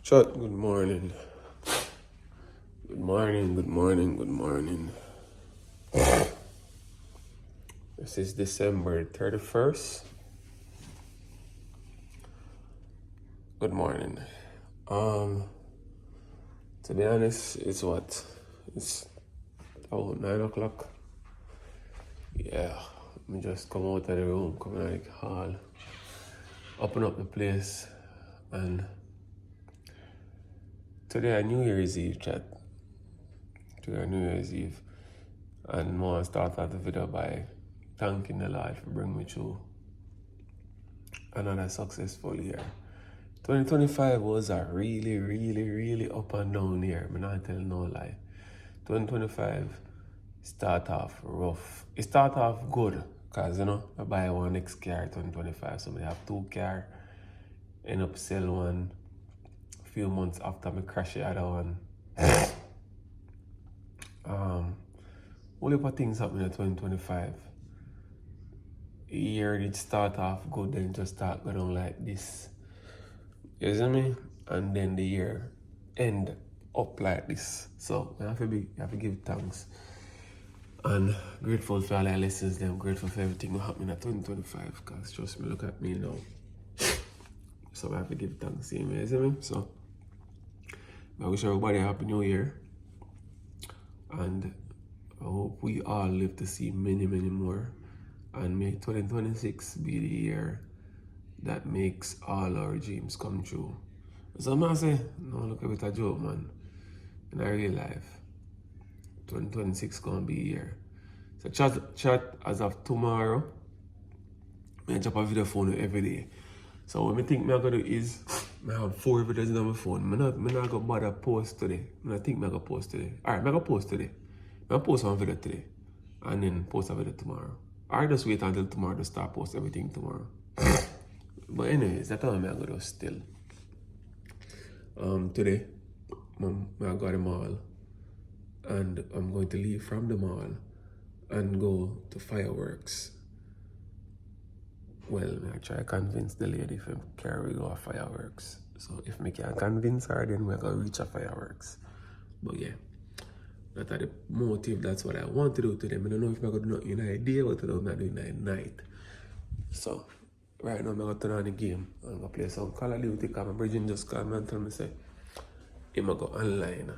Shut. Good morning. Good morning, good morning, good morning. This is December 31st. Good morning. To be honest, it's what? It's about 9 o'clock. Yeah, me just come out of the room, come in like hall, open up the place, and today New Year's Eve chat. Today New Year's Eve. And more start out the video by thanking the Lord for bringing me through another successful year. 2025 was a really up and down year. I'm not telling no lie. 2025 start off rough. It start off good because I buy one next car 2025. So I have 2 cars. End up sell one a few months after I crash the other one. Only for things happen in 2025. The year did start off good, then just start going on like this. You see me? And then the year end up like this. So I have to give thanks. And grateful for all the lessons, I'm grateful for everything that happened in 2025. Because trust me, look at me now. So I have to give thanks, you see me? So I wish everybody a happy new year. And I hope we all live to see many more. And may 2026 be the year that makes all our dreams come true. So I'm say, no, look at it a joke, man. In our real life, 2026 gonna be a year. So chat as of tomorrow. I drop a video phone every day. So what I think I'm gonna do is, I have 4 videos on my phone. I'm not gonna bother post today. I think I'm gonna post today. Alright, I'm gonna post today. I'm gonna post one video today. And then post a video tomorrow. Or just wait until tomorrow to start post everything tomorrow. But anyways, that's all I'm gonna do still. Today, I go to the mall. And I'm going to leave from the mall and go to fireworks. Well, I try to convince the lady if I carry go to fireworks. So if I can convince her, then we're going to reach a fireworks. But yeah, that's the motive. That's what I want to do today. I don't know if I'm going to do nothing in the day, but I'm not doing it at night. So right now, I'm going to turn on the game. I'm going to play some Call of Duty because my Bridget just called me and tell me, say, I'm going to go online.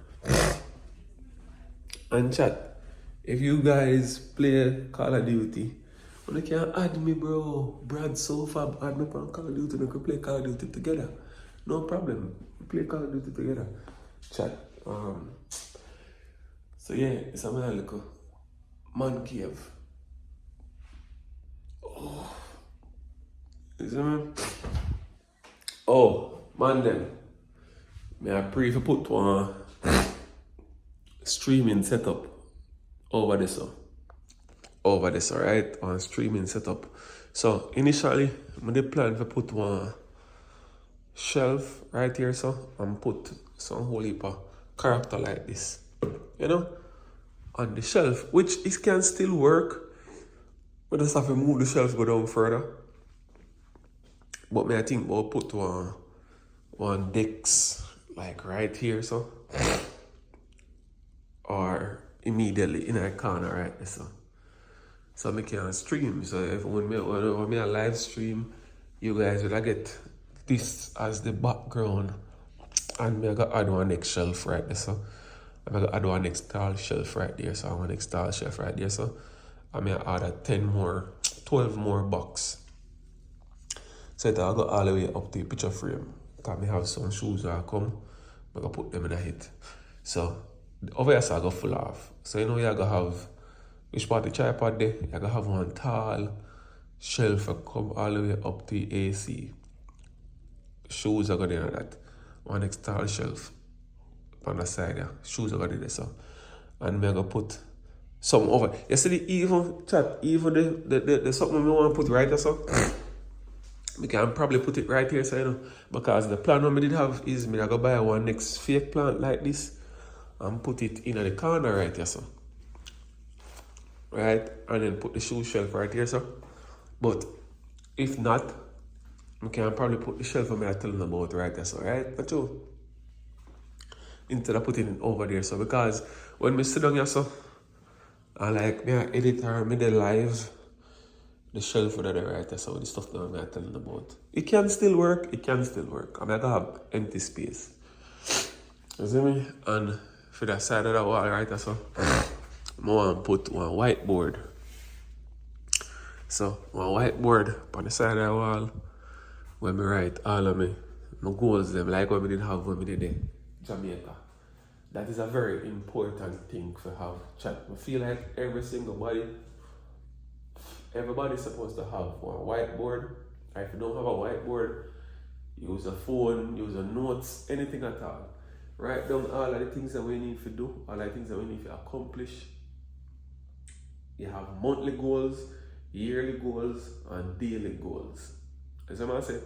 And chat, if you guys play Call of Duty, you can add me, bro. Brad SoFhab, add me on Call of Duty. We can play Call of Duty together. No problem. We play Call of Duty together. Chat. So yeah, it's a little man cave. Oh. You see me? Oh, man then. May I pray if you put one streaming setup over this, alright? On streaming setup. So initially, I did plan to put one shelf right here, so and put some whole heap of character like this, on the shelf, which it can still work. We just have to move the shelf go down further. But I think we'll put one decks like right here, so. Or immediately in a corner right there, so I can stream. So if when I live stream, you guys will get this as the background, and I got add one next shelf right there, so I got add one next tall shelf right there, so I want next tall shelf right there, so I may add 12 more box. So I go all the way up to the picture frame. Because I have some shoes that come, I can put them in a hit. So over here, so I go full off. So you going to have, which part of the tripod there, you going to have one tall shelf that come all the way up to the AC. Shoes are going to that. One next tall shelf on the side there. Shoes are going to there, so. And I'm going to put some over. You see even the something I want to put right there, so. We can probably put it right here, so because the plan I did have is I go buy one next fake plant like this and put it in the corner right here, so. Right? And then put the shoe shelf right here, so. But if not, we can probably put the shelf I'm telling about right there, so, right? But too. instead of putting it over there. So because when me sit down here, so I like me a editor, me the live, the shelf for the writer, so the stuff that I'm telling about. It can still work, it can still work. I mean, I can have empty space. You see me? And for the side of the wall, right, so I want to put one whiteboard. So, one whiteboard on the side of the wall where I write all of my goals, them, like what I did have when I did in Jamaica. That is a very important thing to have chat. I feel like everybody's supposed to have one whiteboard. Or if you don't have a whiteboard, use a phone, use a notes, anything at all. Write down all of the things that we need to do, all of the things that we need to accomplish. You have monthly goals, yearly goals, and daily goals. As I say,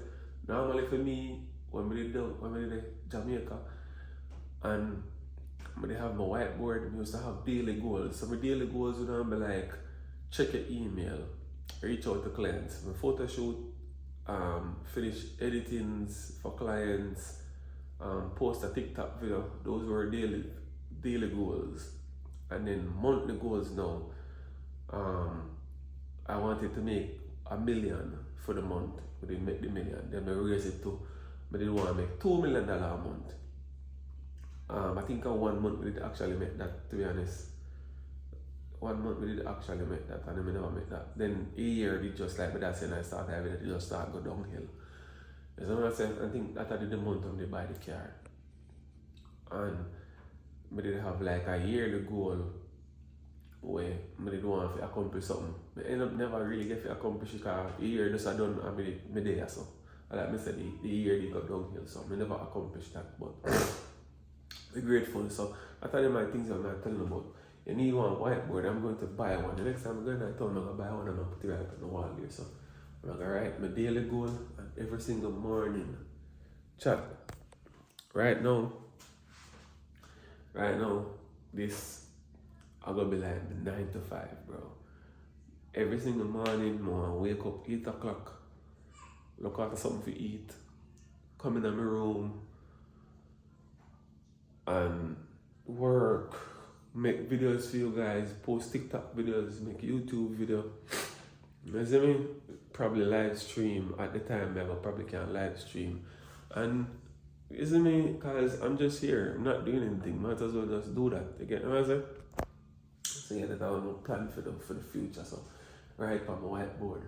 normally for me, when I did Jamaica, and I have my whiteboard, I used to have daily goals. So my daily goals would be like, check your email, reach out to clients, my photo shoot, finish editings for clients, post a TikTok video. Those were daily goals. And then monthly goals now. I wanted to make $1 million for the month. We didn't make the million. Then I raised it to, I didn't want to make $2 million a month. I think 1 month we did actually make that, to be honest. 1 month we did actually make that, and I never make that. Then a year did just like that, and I started having it, just start go downhill. You know what I'm saying? I think that I did the month when they buy the car. And I did have like a yearly goal where I did want to accomplish something. I end up never really get to accomplish it because a year just I done my day or so. And like I said, the year did go downhill, so I never accomplished that. But I'm grateful. So I thought my things I'm not telling about. You need one whiteboard, I'm going to buy one. The next time I'm going to town, I'm going to buy one and I'm going to put it right up on the wall here. So I'm going to write my daily goal and every single morning. Chat. Right now, this I'm going to be like 9 to 5, bro. Every single morning, I wake up 8 o'clock, look after something to eat, come in my room, and work, make videos for you guys, post TikTok videos, make YouTube video. You see me? Probably live stream at the time I probably can't live stream. And you see me? Because I'm just here, I'm not doing anything. Might as well just do that. You get what I'm saying? So yeah, that I want to plan for the future. So right on my whiteboard.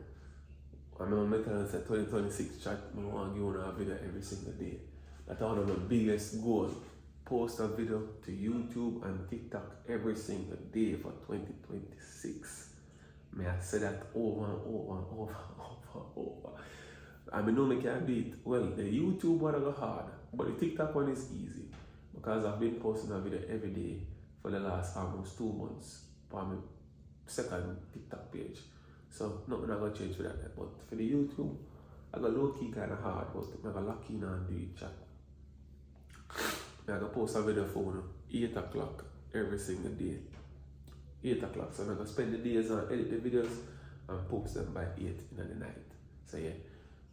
I'm on my calendar say 2026 chat, I want to give you a video every single day. That's one of my biggest goals. Post a video to YouTube and TikTok every single day for 2026. May I say that over and over and over and over. I know I can't do it. Well, the YouTube one is hard, but the TikTok one is easy. Because I've been posting a video every day for the last almost 2 months on my second TikTok page. So nothing I'm going to change for that. But for the YouTube, I got low key kind of hard, but I got lucky now and do it chat. I can post a video for 8 o'clock every single day. 8 o'clock. So I'm going to spend the days and edit the videos and post them by 8 in the night. So yeah,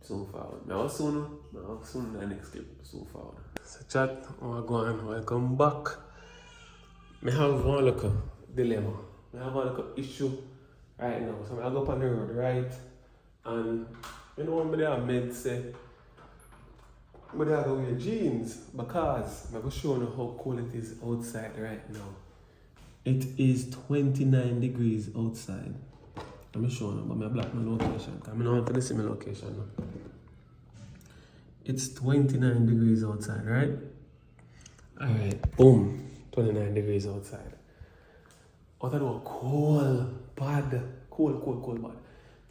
so forward. Now soon the next clip, so forward. So chat, welcome back. I have one little dilemma. I have one little issue right now. So I go up on the road, right? And you know what I meant say? But I go wear jeans because I'm going to show you how cold it is outside right now. It is 29 degrees outside. I'm going to show you, but I block my location. I'm not going to see my location now. It's 29 degrees outside, right? Alright, boom. 29 degrees outside. Out of the cold, bad. Cold, bad.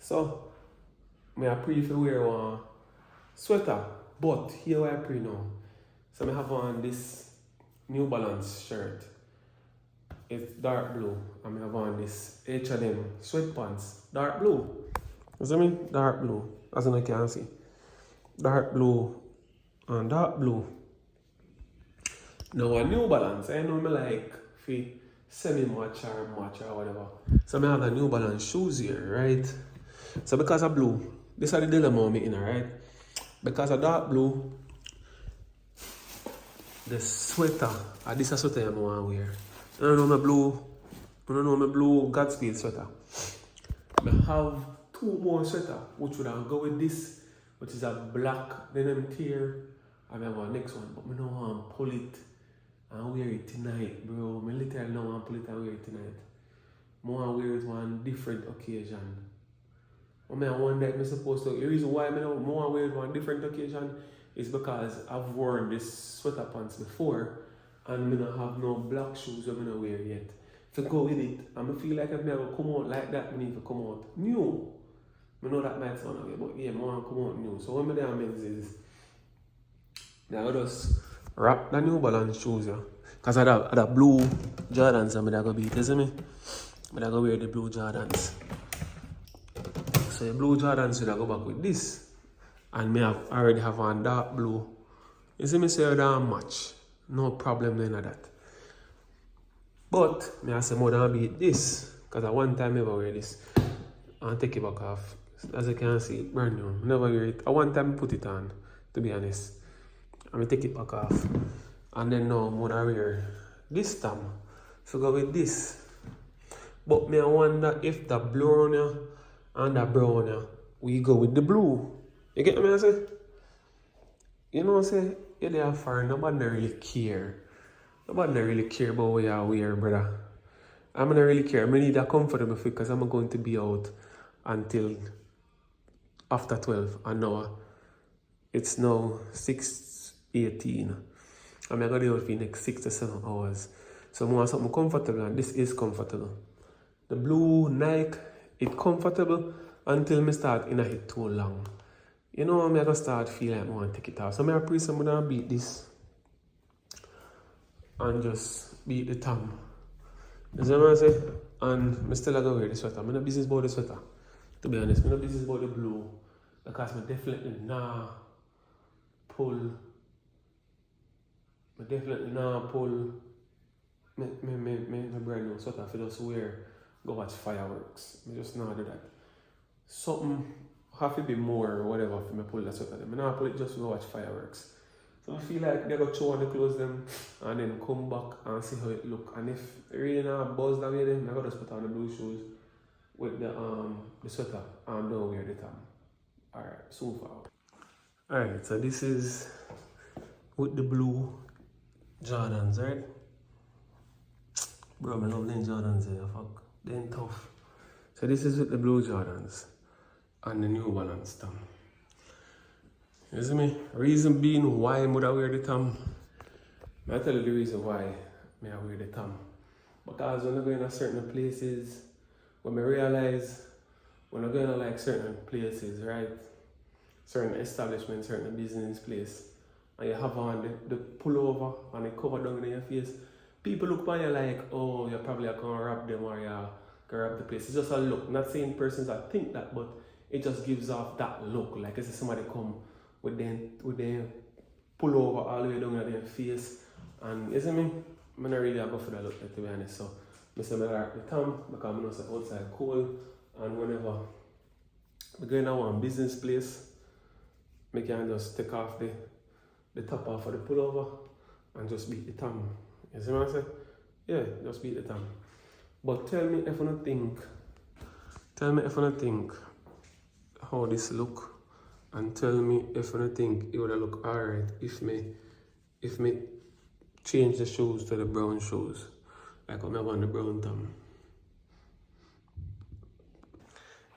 So, I prefer wear one sweater. But here what I pre now. So I have on this New Balance shirt. It's dark blue. And I have on this H&M sweatpants. Dark blue. You see me? Dark blue. As you can see. Dark blue and dark blue. Now a New Balance, I know me like for semi-match or whatever. So I have a New Balance shoes here, right? So because of blue, this is the dilemma I'm in, right? Because of dark blue, the sweater. This is a sweater I want to wear. I don't know my blue Godspeed sweater. I have two more sweater, which would go with this, which is a black denim tear. I have a next one, but I don't want to pull it and wear it tonight, bro. I literally don't want to pull it and wear it tonight. I want to wear it on different occasion. I want that I'm supposed to. The reason why I want to wear it on different occasion is because I've worn this sweater pants before and I don't have no black shoes I'm gonna wear yet. To go with it, I feel like if I go come out like that, I need to come out new. I know that might sound okay, but yeah, I want to come out new. So what I do is I just wrap the New Balance shoes, yeah. Because I have the blue Jordans I'm going to beat, you see me? I'm going to wear the blue Jordans. So the blue Jordans should go back with this. And I already have one dark blue. You see me say I don't match. No problem none of that. But I say more than beat this. Because at one time I never wear this. And take it back off. As you can see, it's brand new. I never wear it. At one time I put it on, to be honest. And I take it back off. And then now I'm gonna wear this time. So go with this. But I wonder if the blue and the brown we go with the blue. You get me I say? You know what I say? You're there for nobody really care. Nobody really care about what you wear, brother. I'm not really care. I need a comfortable fit because I'm going to be out until after 12. And now it's now 6:18. I'm going to be out for the next 6 to 7 hours. So I want something comfortable, and this is comfortable. The blue Nike, it's comfortable until I start in a hit too long. You know, I'm going to start feeling like I want to take it off. So I'm going to beat this and just beat the thumb. You see what I say? And I still going to wear the sweater. I'm not business about the sweater. To be honest, I'm not business about the blue. Because I definitely pull my brand new sweater for just wear, go watch fireworks. I just not do that. Something have to be more or whatever for me pull that sweater. I not pull it just to go watch fireworks. So I feel like they go throw on the clothes them and then come back and see how it look. And if it really not buzz that way, then I gotta just put on the blue shoes with the sweater and don't wear the top. Alright, so far. Alright, so this is with the blue Jordans, right? Bro, I love them Jordans here, fuck. They're tough. So this is with the blue Jordans and the New Balance thumb. You see me? Reason being why I would wear the thumb. I'll tell you the reason why I wear the thumb. Because when I go in certain places, when I realize when I go in like certain places, right? Certain establishments, certain business place, and you have on the pullover and the cover down in your face, people look by you like, oh, you're probably going to rob them or you're going to rob the place. It's just a look. Not saying persons that think that, but it just gives off that look. Like as if somebody come with them pullover all the way down at their face. And you see me? I'm not really go for that look, to be honest. So I say I like the thumb because I know it's outside cold. And whenever I go in a one business place, I can just take off the top off of the pullover and just beat the thumb. You see what I say? Yeah, just beat the thumb. But tell me if you don't think how this look, and tell me if you don't think it would look alright if me change the shoes to the brown shoes. Like I'm on the brown thumb.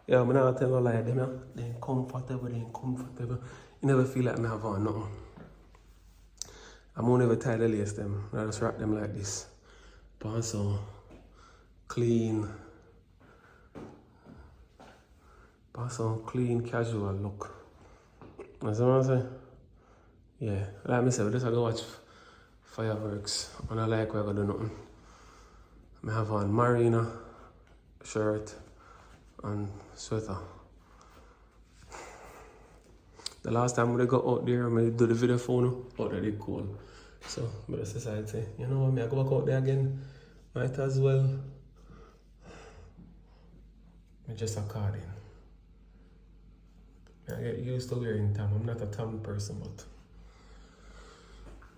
Yeah, I'm not telling you lie, they're comfortable. You never feel like I have on nothing. I'm gonna never tie the lace them. I just wrap them like this. But so clean, casual look. That's what I'm saying? Yeah, like I said, we just go watch fireworks. And I like we're gonna do nothing. I have on marina shirt and sweater. The last time we got out there, I do the video phone out there, they cold. So I just decided to say, you know what, I go back out there again, might as well. I just according. I get used to wearing tam. I'm not a tam person, but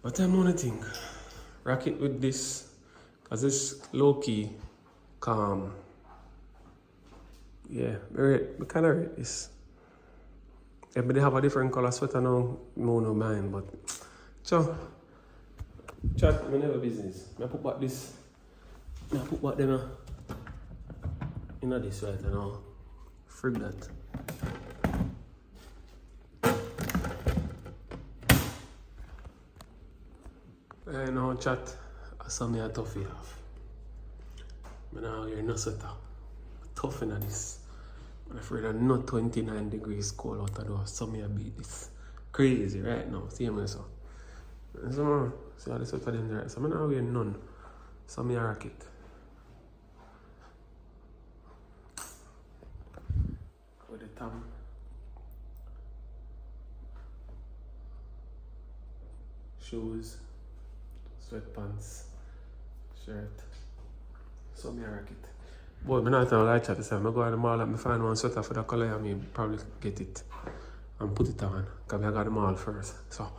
But I'm gonna think. Rock it with this. Cause it's low key, calm. Yeah, I kinda rate this. Yeah, but they have a different color sweater now, no mind, but so chat, I never business. I put back this. I put back them in this right now. Frig that. I know chat, I saw me a toughie half. I now hear no sweater. Tough in this. I'm afraid I'm not 29 degrees cold out the door. So me a beat this. Crazy right now. See me so. So see how the sweater in there. So I'm not wearing none. So me a rock it. With the thumb. Shoes. Sweatpants. Shirt. So me a rock it. Boy, I'm not like chat this time. I go to the mall and I find one sweater for the color and I probably get it and put it on. Because I got the mall first. So,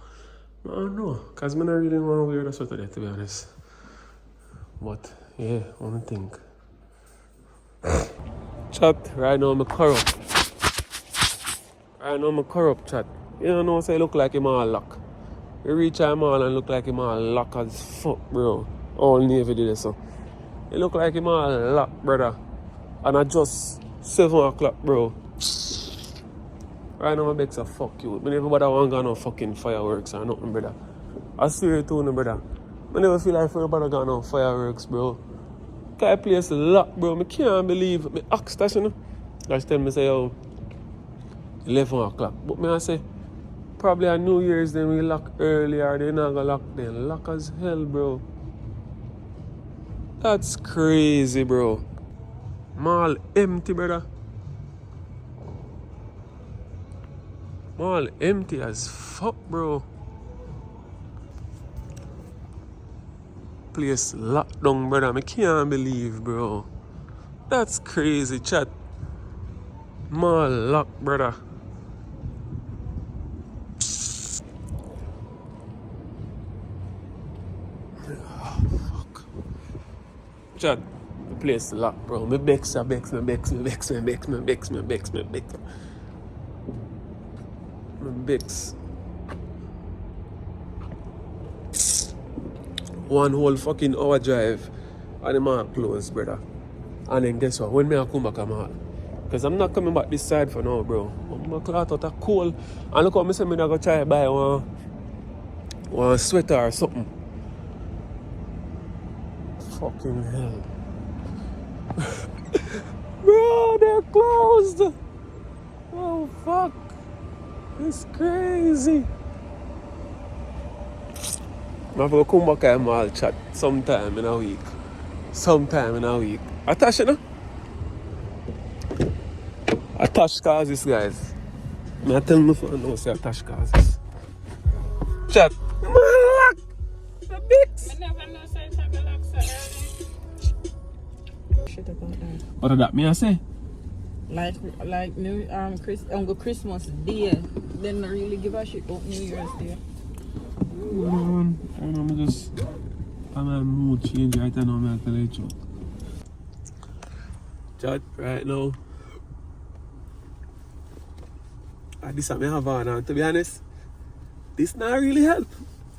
I don't know. Because I don't really want to wear the sweater there, to be honest. But, yeah, I want to think. Chat, right now I'm corrupt. Right now I'm corrupt, chat. You don't know, say look like him all lock. You reach a mall and look like him all lock as fuck, bro. All Navy did it, so. You look like him all locked, brother. And I just 7 o'clock, bro. Right now, my begs are fuck you. I never bother want to go no fucking fireworks or nothing, brother. I swear to you, brother. I never feel like everybody got no fireworks, bro. That place locked, bro. I can't believe it. I asked that, you know. Guys tell me, say, yo, 11 o'clock. But me I say, probably on New Year's, then we lock earlier. They not gonna lock then. Lock as hell, bro. That's crazy, bro. Mall empty, brother. Mall empty as fuck, bro. Place locked down, brother. I can't believe, bro. That's crazy, chat. Mall locked, brother. Chad, the place locked, bro. Me bex. My bex. One whole fucking hour drive and the mall closed, brother. And then guess what? When me I come back, I'm out. Because I'm not coming back this side for now, bro. I'm going to cloth out a cold. And look how me say me going to try to buy one sweater or something. Fucking hell. Bro, they're closed. Oh, fuck. It's crazy. I'm going to come back and mall chat sometime in a week. Attach, you know? Attach causes, guys. I tell my phone no say attach causes. Chat. Lock. The bits. I never know say it's a lock so early. Shit about that. What did that me I say? Like New Uncle Christmas Day. They don't really give a shit about New Year's Day. I'm just my mood change right now. I'm going to let you. Chat right now. This I have on, and to be honest, this not really help.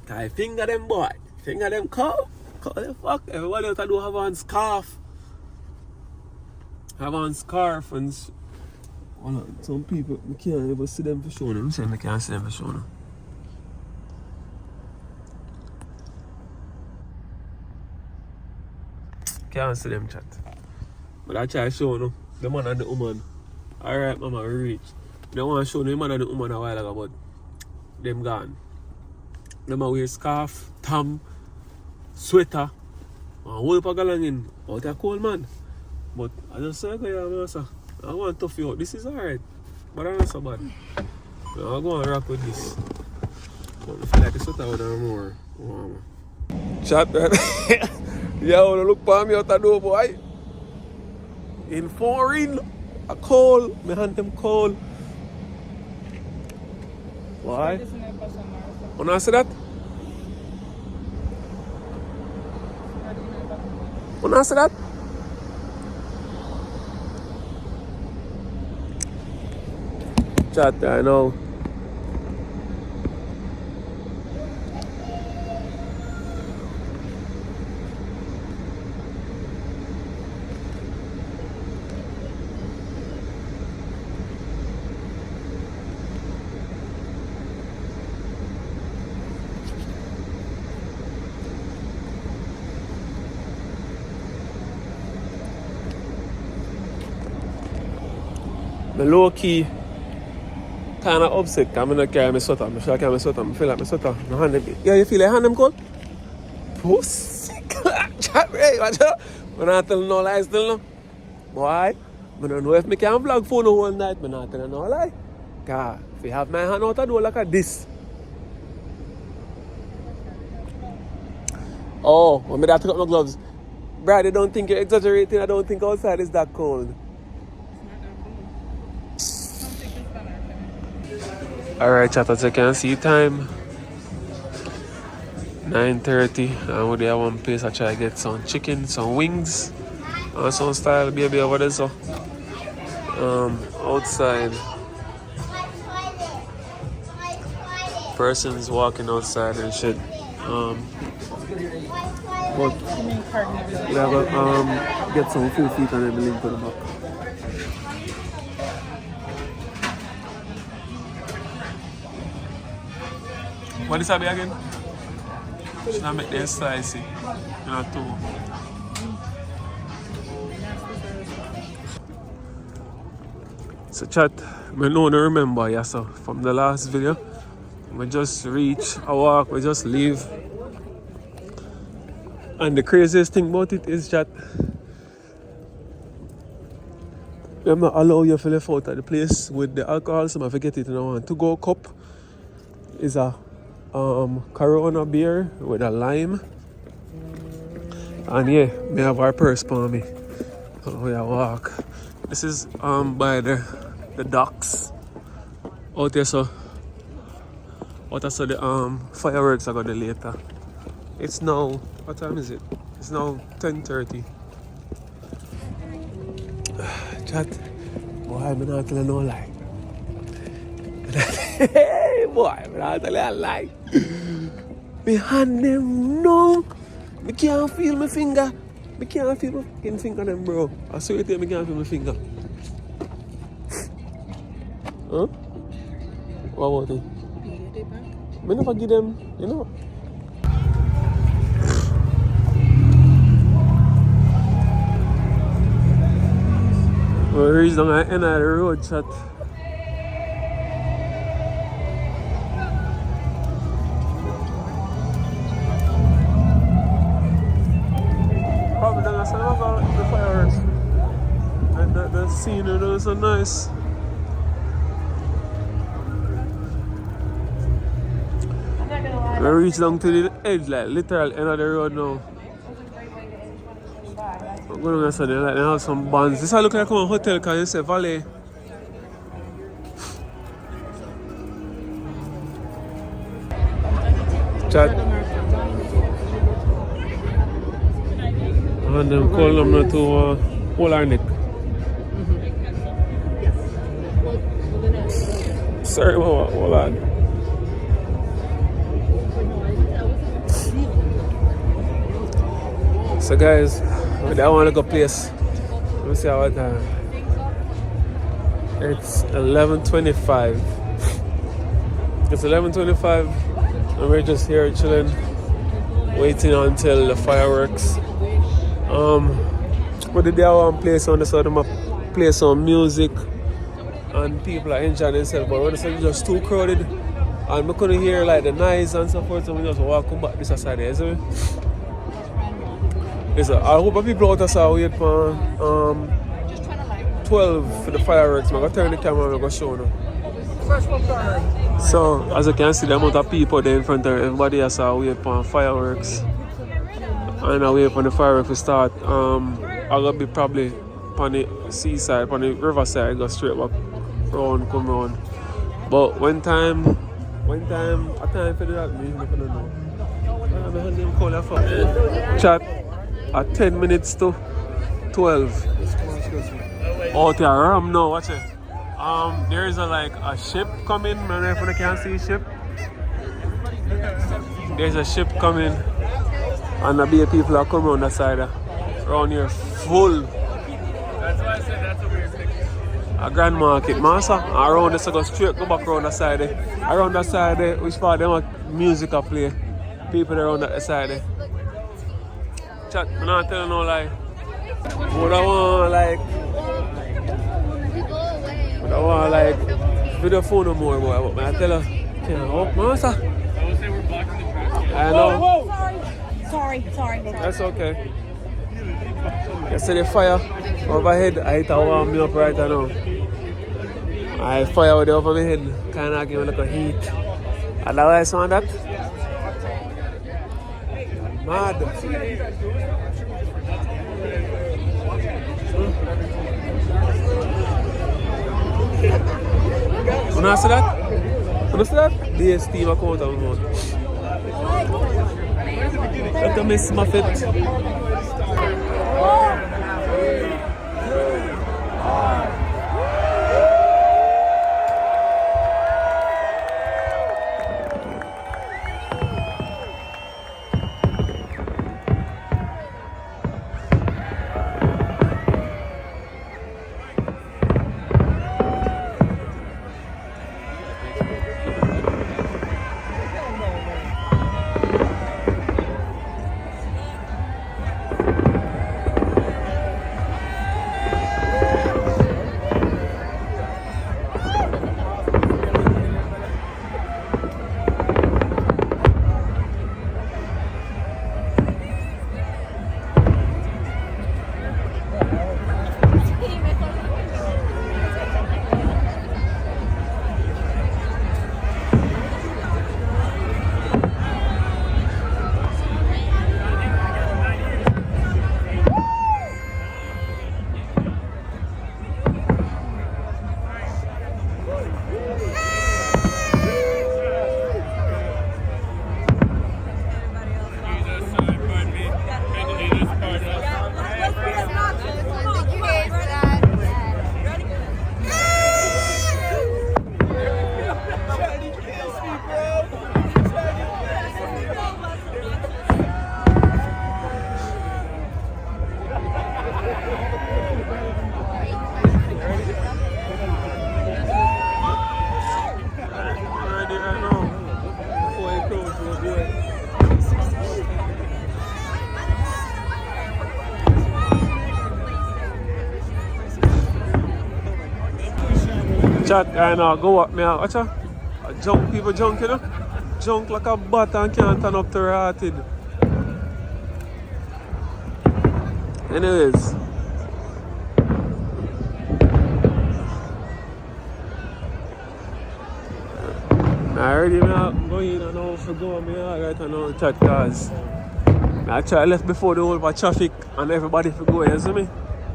I finger them boy, finger them cow the fuck. Everybody else do have on scarf. Have on scarf and some people we can't even see them for sure. I'm saying I can't see them for sure. Can't see them chat. But I try to show you the man and the woman. Alright mama, we reach. They want to show the man and the woman a while ago, but them gone. Them a wear scarf, tam, sweater, and a whole heap of galang in. Out a cold man. But I just say, yeah, master, I want to tough you out. This is alright. But I'm not so bad. So I'll go and rock with this. But I feel like the sweater would have more warm. Chat, right? Yo, look for me out the door, boy. In foreign, a cold. My hand them cold. Why? When I say that? When I say that? Chat, I know. The low key kind of upset. I'm not carry my sweater. I'm sure I carry my sweater. I feel like my sweater. My hand them. Yeah, you feel like hand them cold? Pussy. Chat, hey, watch out. When I tell no lies, still no. Boy, I don't know if I can vlog for no whole night. I'm not telling no lie. God, if you have my hand out, I do like this. Oh, when I take up my gloves. Brad, I don't think you're exaggerating. I don't think outside is that cold. Alright, chat, as you can see, time 9:30, and we're there one place. I try to get some chicken, some wings, and some style baby over there. So, outside, persons walking outside and shit. But we have to get some few feet and then we link to the back. What is that again? Should I make them slicey? Not too. So chat, I don't remember, yeah, so from the last video, we just reach a walk, we just leave. And the craziest thing about it is that I'm not allow you to leave out at the place with the alcohol, so I forget it in a one. To go cup is a Corona beer with a lime. And yeah, we have our purse on me. So we walk. This is by the docks out there, so out there, so the fireworks are gonna later. It's now, what time is it? It's now 10:30. Chat, boy, I'm not telling no lie. Hey, boy, I'm not telling a lie. My hand them numb. I can't feel my finger. I can't feel my fucking finger them, bro. I swear to you, I can't feel my finger. Huh? What about it? I never give them, you know. We reached down at the end of the road, chat. Probably then I said about the fireworks. And the scenery was so nice. We reached down to the edge, like literal end of the road now. I'm going to say like they have some bands. This look like a hotel because you say Valley. Chat. And then call them to hold our neck. Sorry, hold on. So guys, I want to go place. Let me see how time. It's 11:25. It's 11:25 and we're just here chilling, waiting until the fireworks. But the day I want to play some, so I'm gonna play some music and people are enjoying themselves. But when it's just too crowded and I couldn't hear like the noise and so forth, so we just walk back this side there, isn't it? Listen, I hope people out there wait for 12 for the fireworks. I'm going to turn the camera and I'm going to show you. So, as you can see, the amount of people there in front of everybody else are waiting for fireworks. And I wait for the fireworks to start. I'm going to be probably on the seaside, on the riverside, go straight back round, come round. But when time for that, I don't know. I'm going to call that for chat. at 10 minutes to 12. Out here, Ram now, watch it. There is a ship coming. I don't know if you can see a ship. There's a ship coming, and the be people are coming on the side. Around here, full. That's why I said that's a weird picture. A grand market, master. Around this, I go straight, go back around the side. Around the side, which part them music I play. People around that side. Chat, I'm not telling no lie. But I want like video phone no more, boy. But I tell her, oh, master. I would say we're blocking the traffic. I know. Whoa. Sorry. That's okay. You see the fire overhead, I hit a warm me up right now. I fire with it over my head, kind of give me like a heat. Otherwise, on that, mad. You know see that? You see that? DST account of mode. Look at Miss Muffet. Chat, I know, go up, me. Watch out. Junk, people junk, you know? Junk like a bat and can't turn up to rotted. Anyways. I already go in and out for go me right now chat cars. I try left before the whole traffic and everybody for go, you see me?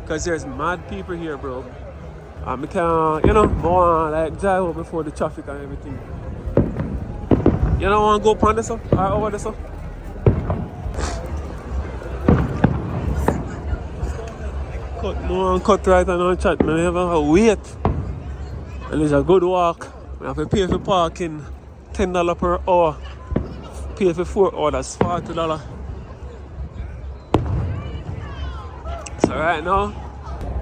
Cause there's mad people here, bro. And I can, go on like drive out before the traffic and everything. You don't want to go upon this or over this up? Cut right and on chat, man. I have to wait. And it's a good walk. I have to pay for parking $10 per hour. Pay for 4 hours, $40. So right now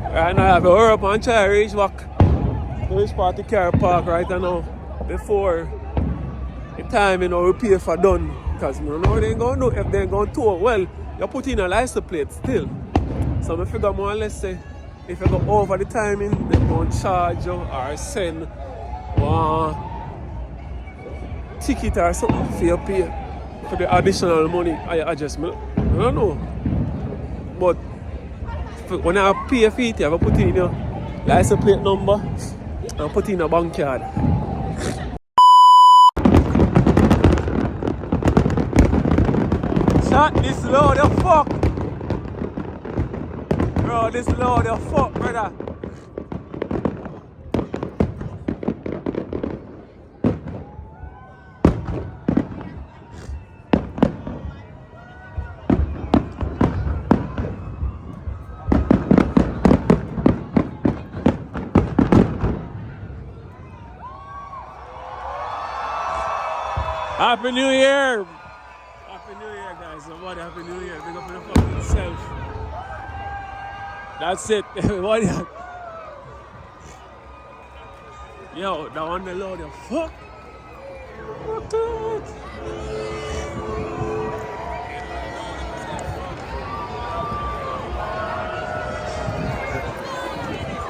I have to hurry up and try to reach back to this part of the car park right now before the time we pay for done. Because you don't know what they're going to do. If they're going to tour, well, you put in a license plate still. So I figure more or less say, if you go over the timing, they're going to charge you or send one ticket or something for your pay for the additional money or your adjustment. I don't know. But when I pay for it, you have to put in your license plate number and put in a bank card. Shut this load of fuck! Bro, this load of fuck, brother. Happy New Year! Happy New Year, guys. Somebody, Happy New Year. Big up for the fucking self. That's it. Everybody. Yo, that one the Lord, the fuck? What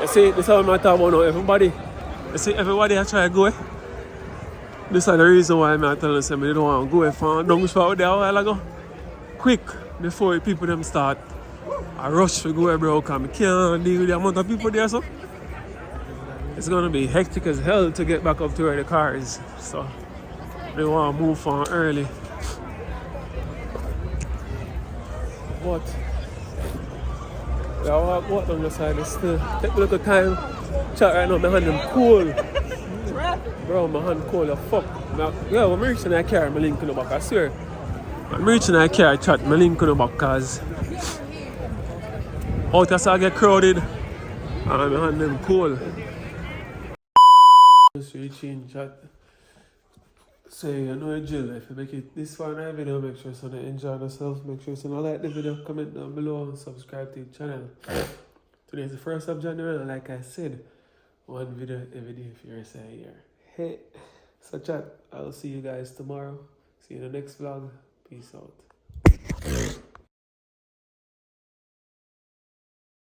You see, this is what I'm talking about now. Everybody, you see, everybody I try to go. This is the reason why I'm telling them they don't want to go from down spot there a while ago. Quick, before people them start I rush to go bro, because I can't deal with the amount of people there, so it's gonna be hectic as hell to get back up to where the car is. So they want to move on early. But I walk down the side, it's still take a little time. Chat right now, my hand them cold. Bro, my hand cold as fuck. Yeah, when I'm reaching that car, I'm linking the back, I swear. I'm reaching that car, chat, I'm linking the back because out there I get crowded and my hand them cold. Just reaching chat. So you know the drill. If you make it this far in the video, make sure you enjoy yourself. Make sure you like the video, comment down below and subscribe to the channel. Today is the 1st of January and like I said, one video every day if you're a year. Hey, so chat, I'll see you guys tomorrow. See you in the next vlog. Peace out.